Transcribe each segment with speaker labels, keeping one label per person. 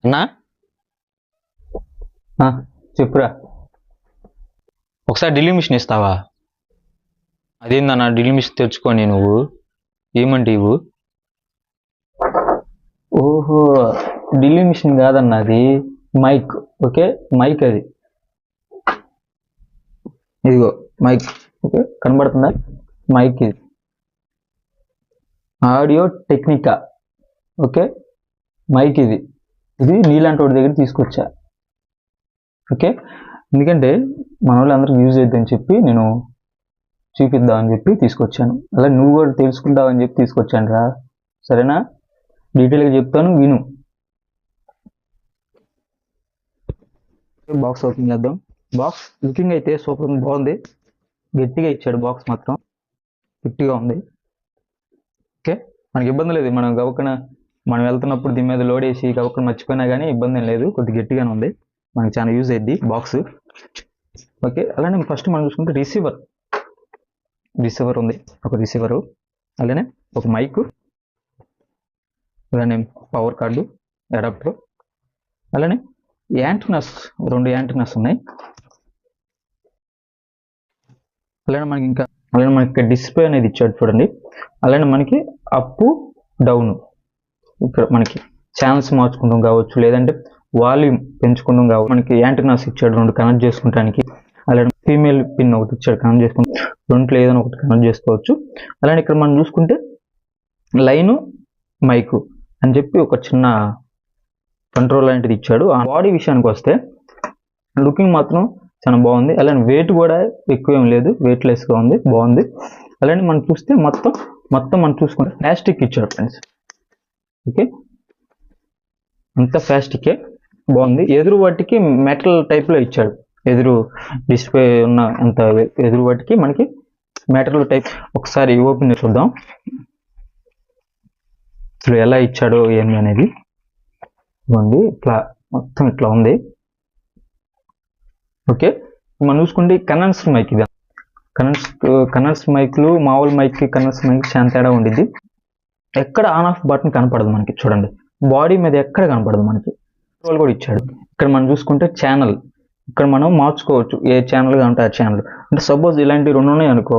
Speaker 1: అన్నా
Speaker 2: చెప్పురా.
Speaker 1: ఒకసారి డ్రిల్లింగ్ మిషన్ ఇస్తావా? అదేందన్నా డ్రిల్లింగ్ మిషన్ తెచ్చుకొని నువ్వు ఏమంటే ఇవ్వు.
Speaker 2: ఓహో, డ్రిల్లింగ్ మిషన్ కాదన్న, అది మైక్. ఓకే, మైక్ అది. ఇదిగో మైక్. ఓకే, కనబడుతుందా? మైక్ ఇది, ఆడియో టెక్నికా. ఓకే, మైక్ ఇది. ఇది నీలాంటి వాడి దగ్గర తీసుకొచ్చా. ఓకే, ఎందుకంటే మన వాళ్ళు అందరికి యూజ్ అవుతుందని చెప్పి నేను చూపిద్దామని చెప్పి తీసుకొచ్చాను. అలా నువ్వు కూడా తెలుసుకుంటావని చెప్పి తీసుకొచ్చాను రా. సరేనా? డీటెయిల్గా చెప్తాను, విను. బాక్స్ ఓపెన్ చేద్దాం. బాక్స్ లుకింగ్ అయితే సూపర్ బాగుంది. గట్టిగా ఇచ్చాడు బాక్స్, మాత్రం గట్టిగా ఉంది. ఓకే, మనకి ఇబ్బంది లేదు. మనం వెళ్తున్నప్పుడు దీని మీద లోడ్ వేసి గవక్కన మర్చిపోయినా కానీ ఇబ్బంది ఏం లేదు. కొద్ది గట్టిగానే ఉంది, మనకి చాలా యూజ్ అయ్యింది బాక్స్. ఓకే, అలానే ఫస్ట్ మనం చూసుకుంటే రిసీవర్ ఉంది, ఒక రిసీవరు. అలానే ఒక మైక్, అలానే పవర్ కార్డు, అడాప్టర్, అలానే యాంటెనాస్, 2 యాంటెనాస్ ఉన్నాయి. అలానే మనకి డిస్ప్లే అనేది ఇచ్చాడు చూడండి. అలానే మనకి అప్ డౌన్, ఇక్కడ మనకి ఛానల్స్ మార్చుకుంటాం కావచ్చు, లేదంటే వాల్యూమ్ పెంచుకుంటాం కావచ్చు. మనకి యాంటెనాస్ ఇచ్చాడు 2 కనెక్ట్ చేసుకుంటానికి. అలానే ఫీమేల్ పిన్ ఒకటి ఇచ్చాడు కనెక్ట్ చేసుకుంటాం, 2 ఏదైనా ఒకటి కనెక్ట్ చేసుకోవచ్చు. అలానే ఇక్కడ మనం చూసుకుంటే లైను మైకు అని చెప్పి ఒక చిన్న కంట్రోల్ లాంటిది ఇచ్చాడు. ఆ బాడీ విషయానికి వస్తే లుకింగ్ మాత్రం చాలా బాగుంది. అలానే వెయిట్ కూడా ఎక్కువ ఏం లేదు, వెయిట్లెస్గా ఉంది, బాగుంది. అలానే మనం చూస్తే మొత్తం మనం చూసుకుంటే ప్లాస్టిక్ ఇచ్చాడు ఫ్రెండ్స్. ఓకే, అంత ప్లాస్టికే, బాగుంది. ఎదురు వాటికి మెటల్ టైప్లో ఇచ్చాడు. ఎదురు డిస్ప్లే ఉన్న అంత ఎదురు వాటికి మనకి మెటల్ టైప్. ఒకసారి ఓపెన్ చేసి చూద్దాం అసలు ఎలా ఇచ్చాడో ఏంది అనేది. ఉంది ఇట్లా, మొత్తం ఇట్లా ఉంది. ఓకే, మనం చూసుకుంటే కండెన్సర్ మైక్ ఇది. కండెన్సర్ మైక్లు మామూలు మైక్కి కండెన్సర్ మైక్ చాలా తేడా ఉండిద్ది. ఎక్కడ ఆన్ ఆఫ్ బటన్ కనపడదు మనకి, చూడండి బాడీ మీద ఎక్కడ కనపడదు మనకి. కంట్రోల్ కూడా ఇచ్చాడు. ఇక్కడ మనం చూసుకుంటే ఛానల్, ఇక్కడ మనం మార్చుకోవచ్చు ఏ ఛానల్ కావాలంటే ఆ ఛానల్. అంటే సపోజ్ ఇలాంటి 2 ఉన్నాయి అనుకో,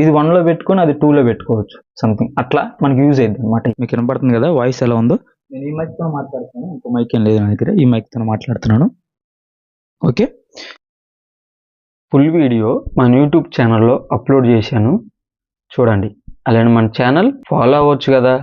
Speaker 2: ఇది 1లో పెట్టుకొని అది 2లో పెట్టుకోవచ్చు, సంథింగ్ అట్లా మనకి యూజ్ అయ్యింది అనమాట. మీకు వినపడుతుంది కదా వాయిస్ ఎలా ఉందో? నేను ఈ మైక్తో మాట్లాడుతున్నాను, ఇంకో మైక్ ఏం లేదు నా దగ్గర, ఈ మైక్తో మాట్లాడుతున్నాను. ఓకే, ఫుల్ వీడియో మన యూట్యూబ్ ఛానల్లో అప్లోడ్ చేశాను, చూడండి. అలానే మన ఛానల్ ఫాలో అవ్వచ్చు కదా.